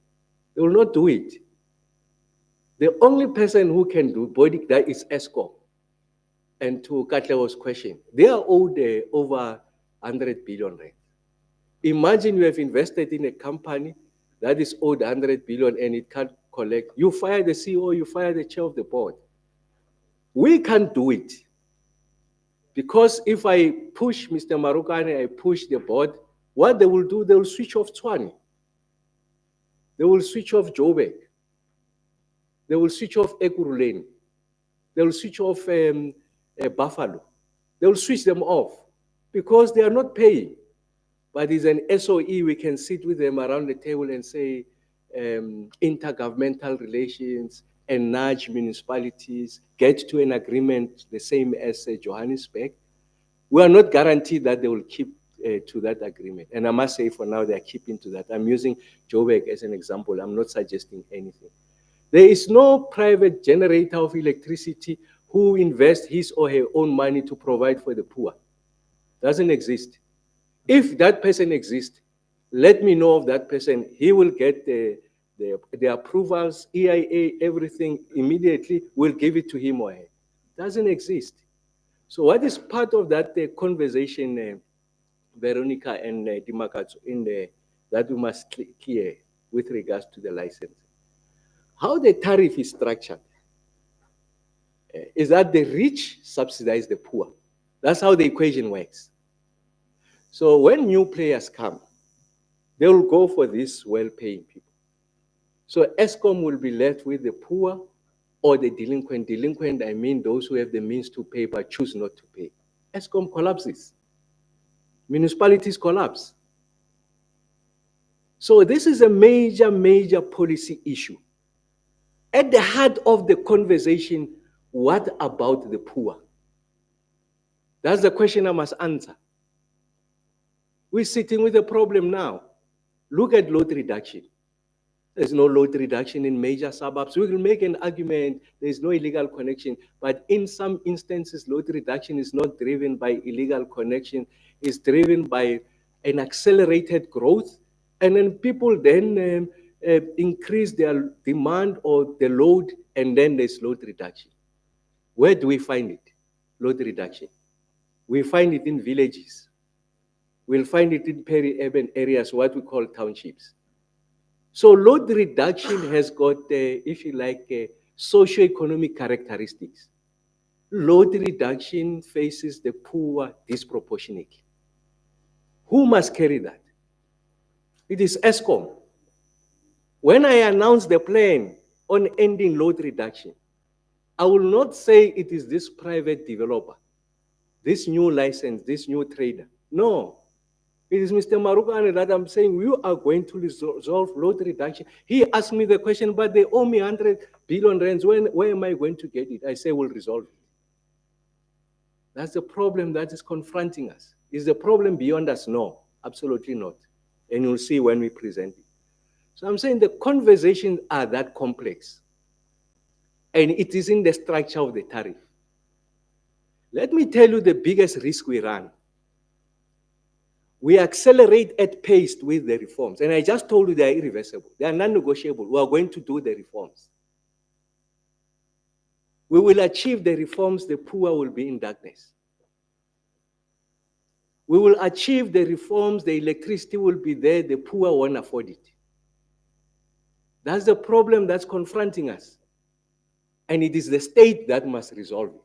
They will not do it. The only person who can do that is ESCOM. And to Katleo's question, they are owed over 100 billion rand. Imagine you have invested in a company that is owed 100 billion and it can't collect. You fire the CEO, you fire the chair of the board. We can't do it. Because if I push Mr. Marukane, I push the board, what they will do, they will switch off Tshwane. They will switch off Joburg. They will switch off Ekurhuleni. They will switch off Buffalo. They will switch them off because they are not paying. But it's an SOE, we can sit with them around the table and say intergovernmental relations, and nudge municipalities, get to an agreement the same as Johannesburg. We are not guaranteed that they will keep to that agreement. And I must say for now, they are keeping to that. I'm using Joburg as an example. I'm not suggesting anything. There is no private generator of electricity who invests his or her own money to provide for the poor. Doesn't exist. If that person exists, let me know of that person. He will get the approvals, EIA, everything immediately. We'll give it to him or her. Doesn't exist. So what is part of that conversation, Veronica and Dimakatso, that we must clear with regards to the license? How the tariff is structured is that the rich subsidize the poor. That's how the equation works. So when new players come, they will go for these well-paying people. So ESCOM will be left with the poor or the delinquent. Delinquent, I mean those who have the means to pay but choose not to pay. ESCOM collapses. Municipalities collapse. So this is a major, major policy issue. At the heart of the conversation, what about the poor? That's the question I must answer. We're sitting with a problem now. Look at load reduction. There's no load reduction in major suburbs. We will make an argument, there's no illegal connection, but in some instances, load reduction is not driven by illegal connection, it's driven by an accelerated growth, and then people then increase their demand or the load, and then there's load reduction. Where do we find it? Load reduction. We find it in villages. We'll find it in peri-urban areas, what we call townships. So load reduction has got, if you like, socio-economic characteristics. Load reduction faces the poor disproportionately. Who must carry that? It is ESCOM. When I announce the plan on ending load reduction, I will not say it is this private developer, this new license, this new trader. No, it is Mr. Marugane that I'm saying we are going to resolve load reduction. He asked me the question, but they owe me 100 billion rands. Where am I going to get it? I say we'll resolve it. That's the problem that is confronting us. Is the problem beyond us? No, absolutely not. And you'll see when we present it. So I'm saying the conversations are that complex. And it is in the structure of the tariff. Let me tell you the biggest risk we run. We accelerate at pace with the reforms. And I just told you they are irreversible. They are non-negotiable. We are going to do the reforms. We will achieve the reforms, the poor will be in darkness. We will achieve the reforms, the electricity will be there, the poor won't afford it. That's the problem that's confronting us. And it is the state that must resolve it.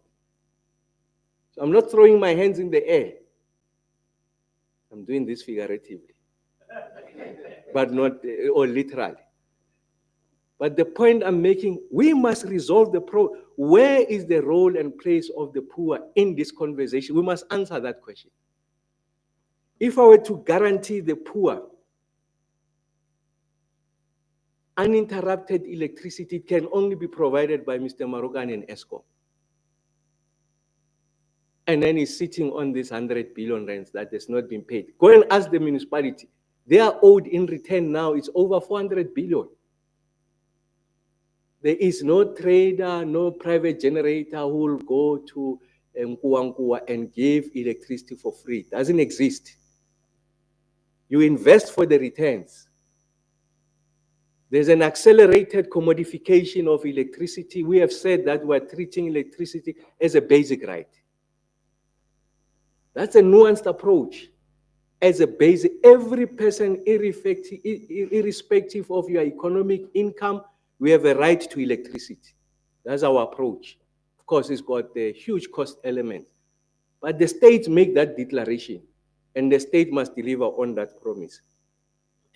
So I'm not throwing my hands in the air. I'm doing this figuratively, but not, or literally. But the point I'm making, we must resolve the problem. Where is the role and place of the poor in this conversation? We must answer that question. If I were to guarantee the poor uninterrupted electricity, it can only be provided by Mr. Marugane and ESCOM. And then he's sitting on this 100 billion rands that has not been paid. Go and ask the municipality. They are owed in return now, it's over 400 billion. There is no trader, no private generator who will go to Nkuankua and give electricity for free. It doesn't exist. You invest for the returns. There's an accelerated commodification of electricity. We have said that we're treating electricity as a basic right. That's a nuanced approach. As a basic, every person, irrespective of your economic income, we have a right to electricity. That's our approach. Of course, it's got a huge cost element. But the states make that declaration, and the state must deliver on that promise.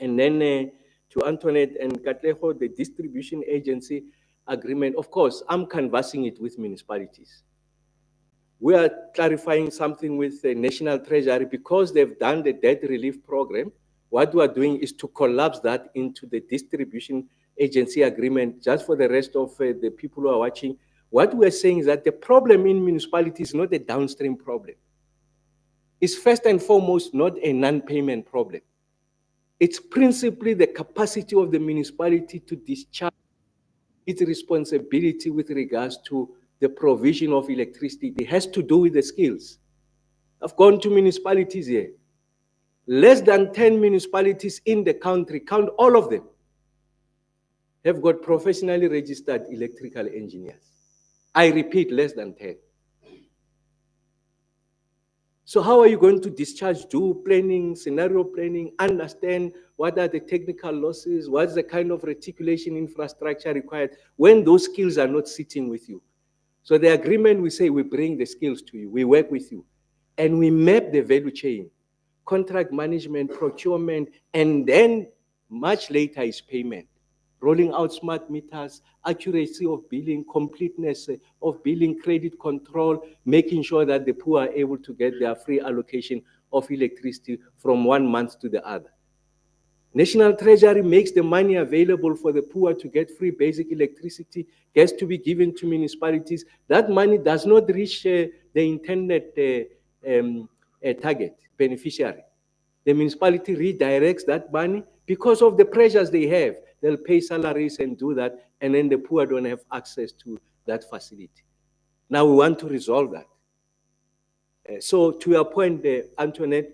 And then to Antoinette and Katleho, the distribution agency agreement, of course, I'm canvassing it with municipalities. We are clarifying something with the National Treasury because they've done the debt relief program. What we are doing is to collapse that into the distribution agency agreement. Just for the rest of the people who are watching, what we're saying is that the problem in municipalities is not a downstream problem. It's first and foremost not a non-payment problem. It's principally the capacity of the municipality to discharge its responsibility with regards to the provision of electricity. It has to do with the skills. I've gone to municipalities here. Less than 10 municipalities in the country, count all of them, have got professionally registered electrical engineers. I repeat, less than 10. So how are you going to discharge, do planning, scenario planning, understand what are the technical losses, what's the kind of reticulation infrastructure required when those skills are not sitting with you? So the agreement, we say we bring the skills to you, we work with you, and we map the value chain, contract management, procurement, and then much later is payment. Rolling out smart meters, accuracy of billing, completeness of billing, credit control, making sure that the poor are able to get their free allocation of electricity from 1 month to the other. National Treasury makes the money available for the poor to get free basic electricity, gets to be given to municipalities. That money does not reach the intended target beneficiary. The municipality redirects that money because of the pressures they have. They'll pay salaries and do that, and then the poor don't have access to that facility. Now we want to resolve that. So to your point, Antoinette,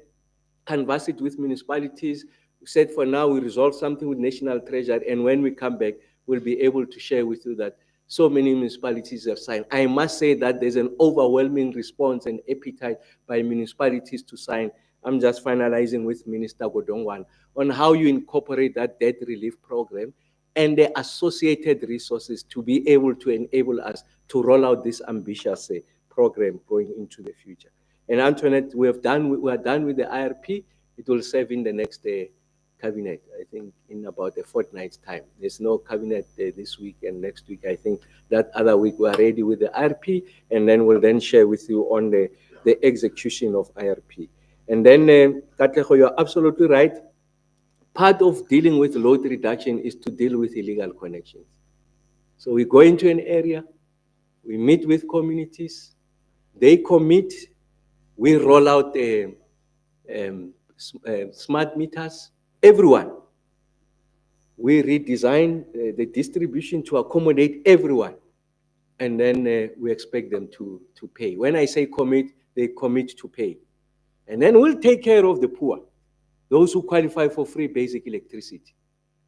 canvass it with municipalities. We said for now we resolve something with National Treasury, and when we come back, we'll be able to share with you that so many municipalities have signed. I must say that there's an overwhelming response and appetite by municipalities to sign. I'm just finalizing with Minister Godongwana on how you incorporate that debt relief program and the associated resources to be able to enable us to roll out this ambitious program going into the future. And Antoinette, we are done with the IRP. It will serve in the next cabinet, I think, in about a fortnight's time. There's no cabinet this week and next week. I think that other week we are ready with the IRP, and then we'll then share with you on the execution of IRP. And then, Katlego, you're absolutely right. Part of dealing with load reduction is to deal with illegal connections. So we go into an area, we meet with communities, they commit, we roll out smart meters, everyone. We redesign the distribution to accommodate everyone. And then we expect them to pay. When I say commit, they commit to pay. And then we'll take care of the poor, those who qualify for free basic electricity.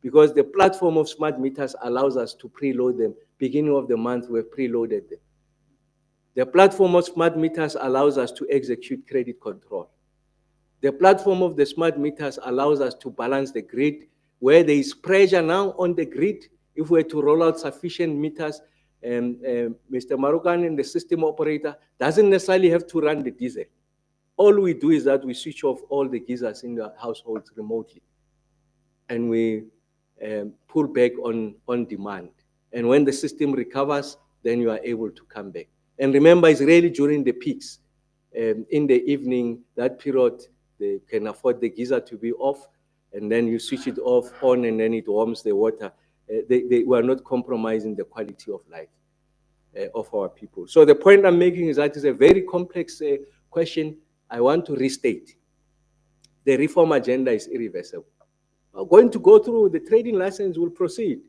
Because the platform of smart meters allows us to preload them. Beginning of the month, we've preloaded them. The platform of smart meters allows us to execute credit control. The platform of the smart meters allows us to balance the grid where there is pressure now on the grid. If we're to roll out sufficient meters, Mr. Marukan and the system operator doesn't necessarily have to run the diesel. All we do is that we switch off all the geysers in the households remotely. And we pull back on demand. And when the system recovers, then you are able to come back. And remember, it's really during the peaks. In the evening, that period, they can afford the geyser to be off, and then you switch it off, on, and then it warms the water. They were not compromising the quality of life of our people. So the point I'm making is that it's a very complex question. I want to restate. The reform agenda is irreversible. We're going to go through the trading license, will proceed.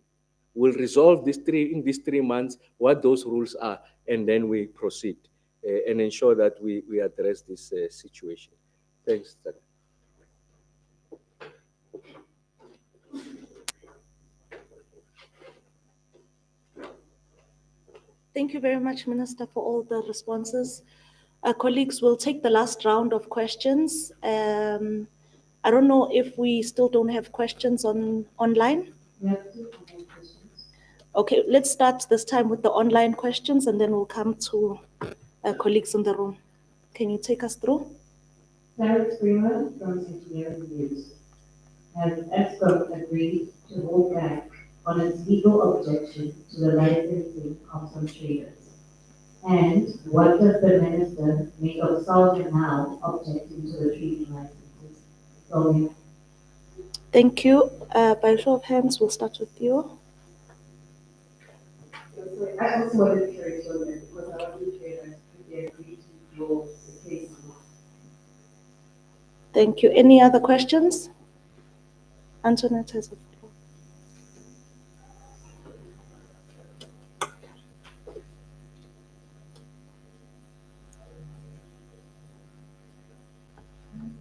We'll resolve in these 3 months what those rules are, and then we proceed and ensure that we address this situation. Thanks, Tsaka. Thank you very much, Minister, for all the responses. Colleagues, we'll take the last round of questions. I don't know if we still don't have questions online. We have 2 online questions. Okay, let's start this time with the online questions, and then we'll come to colleagues in the room. Can you take us through? Terence Freeman from Engineering News. Has ESCOM agreed to hold back on its legal objection to the licensing of some traders? And what does the minister make of Solomon now objecting to the trading licenses? Solomon. Thank you. By show of hands, we'll start with you. I also wanted to carry on that because I want to hear that they agreed to draw the case. Thank you. Any other questions? Antoinette has the floor.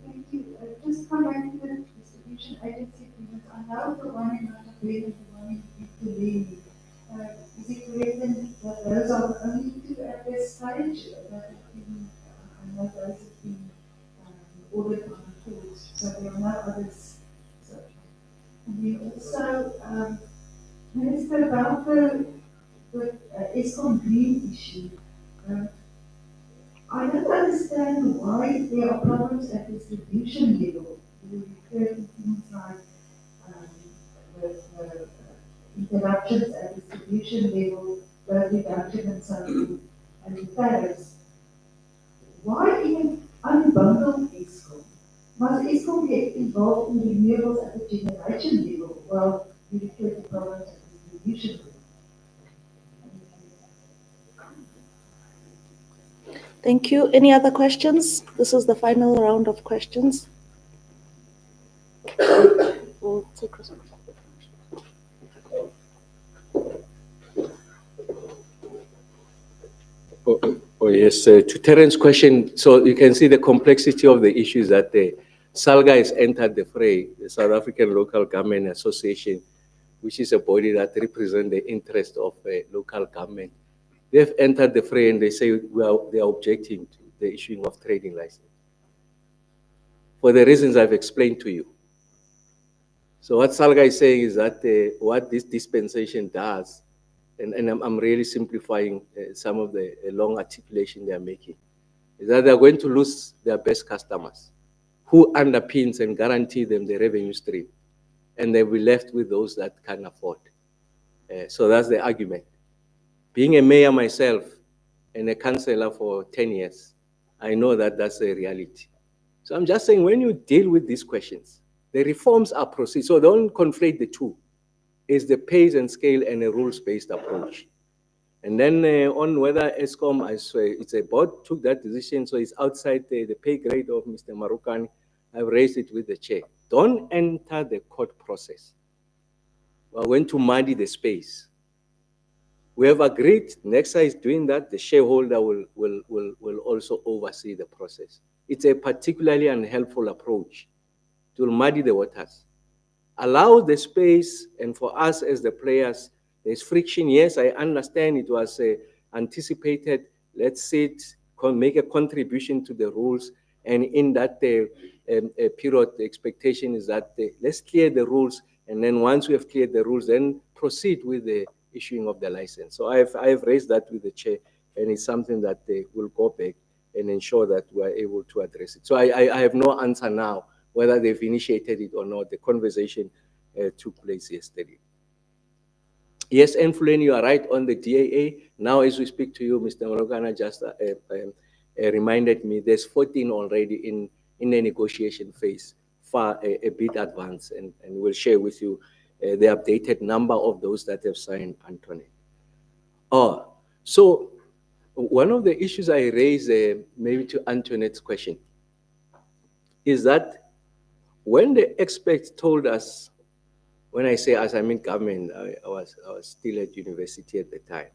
Thank you. Just come back to the distribution agency agreement. I know the one in Notabene and the one in Italy. Is it correct that those are the only 2 at this stage? That have been, I know those have been ordered on the court, so there are no others. So, and then also, Minister, about the ESCOM green issue, I don't understand why there are problems at distribution level. You refer to things like the interruptions at distribution level, load reduction and so on, and the tariffs. Why even unbundle ESCOM? Must ESCOM get involved in renewables at the generation level while you refer to problems at distribution level? Thank you. Any other questions? This is the final round of questions. We'll take response. Oh yes, to Terrence's question, so you can see the complexity of the issues that the SALGA has entered the fray, the South African Local Government Association, which is a body that represents the interest of local government. They've entered the fray and they say they are objecting to the issuing of trading license. for the reasons I've explained to you. So what Salga is saying is that what this dispensation does, and I'm really simplifying some of the long articulation they're making, is that they're going to lose their best customers, who underpins and guarantee them the revenue stream, and they'll be left with those that can afford. So that's the argument. Being a mayor myself and a councillor for 10 years, I know that that's a reality. So I'm just saying, when you deal with these questions, the reforms are proceed. So don't conflate the two. It's the pace and scale and a rules-based approach. And then on whether ESCOM, I say it's a board took that decision, so it's outside the pay grade of Mr. Marukani. I've raised it with the chair. Don't enter the court process. We're going to muddy the space. We have agreed, NEXA is doing that, the shareholder will also oversee the process. It's a particularly unhelpful approach. It will muddy the waters. Allow the space, and for us as the players, there's friction. Yes, I understand it was anticipated. Let's sit, make a contribution to the rules, and in that period, the expectation is that let's clear the rules, and then once we have cleared the rules, then proceed with the issuing of the license. So I have raised that with the chair, and it's something that they will go back and ensure that we are able to address it. So I have no answer now whether they've initiated it or not. The conversation took place yesterday. Yes, Enfuleni, you are right on the DAA. Now, as we speak to you, Mr. Marokana just reminded me there's 14 already in the negotiation phase, far a bit advanced, and we'll share with you the updated number of those that have signed, Anthony. So one of the issues I raised, maybe to Antoinette's question, is that when the experts told us, when I say us, I mean government, I was still at university at the time,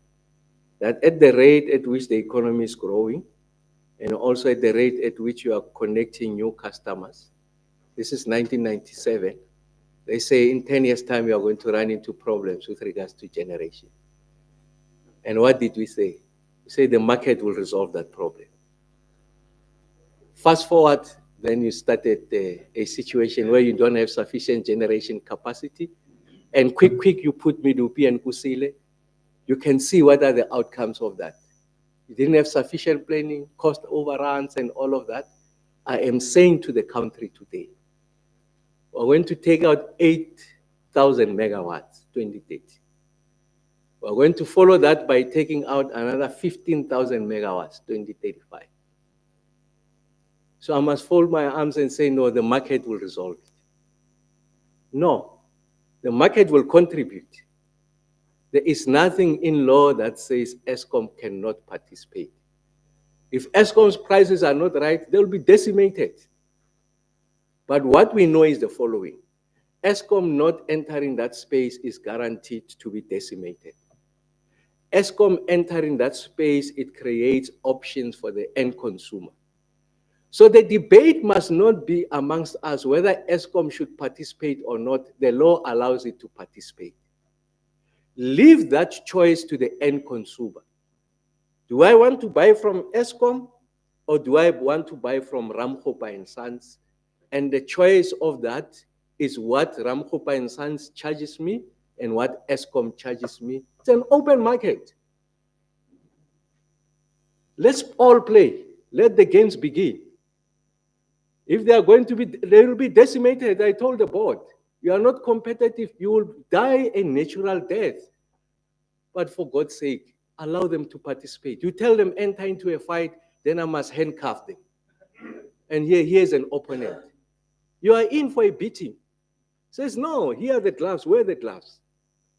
that at the rate at which the economy is growing, and also at the rate at which you are connecting new customers, this is 1997, they say in 10 years' time, you are going to run into problems with regards to generation. And what did we say? We say the market will resolve that problem. Fast forward, then you started a situation where you don't have sufficient generation capacity, and quick, you put Medupi and Kusile, you can see what are the outcomes of that. You didn't have sufficient planning, cost overruns, and all of that. I am saying to the country today, we're going to take out 8,000 megawatts, 2030. We're going to follow that by taking out another 15,000 megawatts, 2035. So I must fold my arms and say, no, the market will resolve it. No, the market will contribute. There is nothing in law that says ESCOM cannot participate. If ESCOM's prices are not right, they'll be decimated. But what we know is the following. ESCOM not entering that space is guaranteed to be decimated. ESCOM entering that space, it creates options for the end consumer. So the debate must not be amongst us whether ESCOM should participate or not. The law allows it to participate. Leave that choice to the end consumer. Do I want to buy from ESCOM or do I want to buy from Ramkhopa and Sons? And the choice of that is what Ramkhopa and Sons charges me and what ESCOM charges me. It's an open market. Let's all play. Let the games begin. If they are going to be, they will be decimated. I told the board, you are not competitive. You will die a natural death. But for God's sake, allow them to participate. You tell them enter into a fight, then I must handcuff them. And here's an opponent. You are in for a beating. Says, no, here are the gloves. Wear the gloves.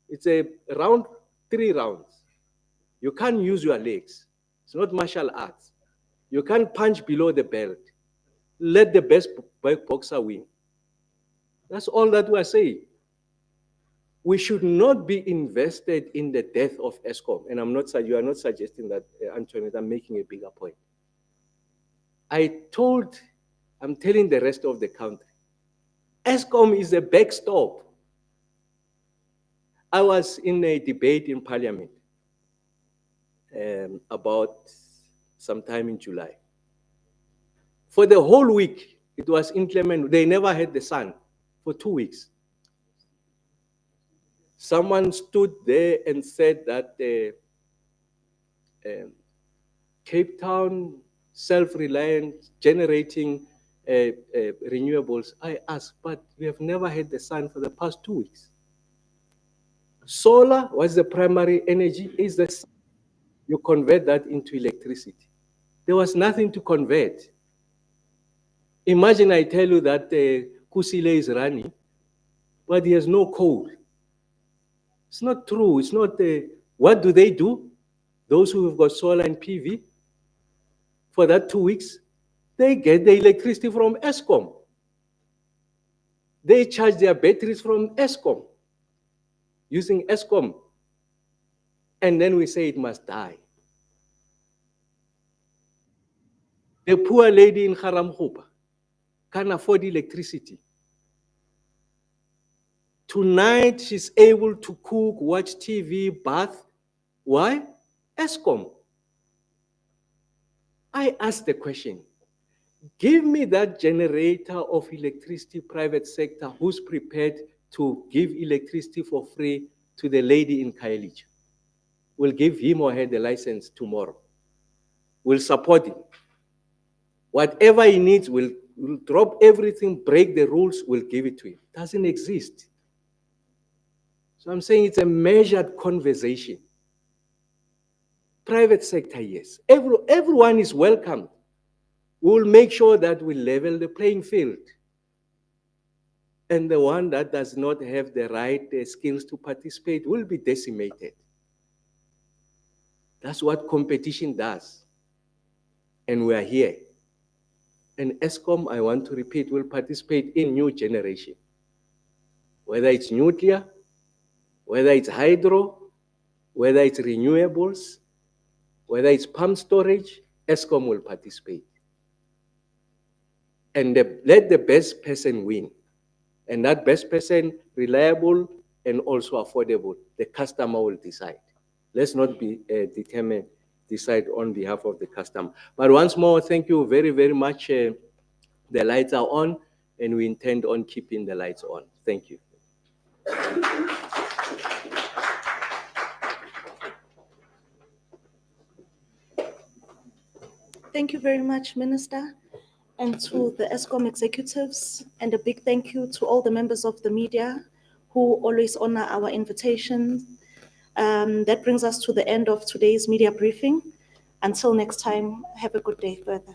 It's a round, 3 rounds. You can't use your legs. It's not martial arts. You can't punch below the belt. Let the best boxer win. That's all that we are saying. We should not be invested in the death of ESCOM. And you are not suggesting that, Antoinette, I'm making a bigger point. I'm telling the rest of the country, ESCOM is a backstop. I was in a debate in Parliament about sometime in July. For the whole week, It was inclement. They never had the sun for 2 weeks. Someone stood there and said that Cape Town, self-reliant, generating renewables. I asked, but we have never had the sun for the past 2 weeks. Solar was the primary energy, is the sun. You convert that into electricity. There was nothing to convert. Imagine I tell you that Kusile is running, but he has no coal. It's not true. It's not. What do? Those who have got solar and PV, for that 2 weeks, they get the electricity from Eskom. They charge their batteries from Eskom, using Eskom. And then we say it must die. The poor lady in Garamgopa can't afford electricity. Tonight, she's able to cook, watch TV, bath. Why? Eskom. I asked the question, give me that generator of electricity, private sector, who's prepared to give electricity for free to the lady in Khayelitsha. We'll give him or her the license tomorrow. We'll support him. Whatever he needs, we'll drop everything, break the rules, we'll give it to him. It doesn't exist. So I'm saying it's a measured conversation. Private sector, yes. Everyone is welcome. We'll make sure that we level the playing field. And the one that does not have the right skills to participate will be decimated. That's what competition does. And we are here. And Eskom, I want to repeat, will participate in new generation. Whether it's nuclear, whether it's hydro, whether it's renewables, whether it's pump storage, Eskom will participate. And let the best person win. And that best person, reliable and also affordable, the customer will decide. Let's not be decide on behalf of the customer. But once more, thank you very, very much. The lights are on, and we intend on keeping the lights on. Thank you. Thank you very much, Minister, and to the Eskom executives, and a big thank you to all the members of the media who always honor our invitation. That brings us to the end of today's media briefing. Until next time, have a good day further.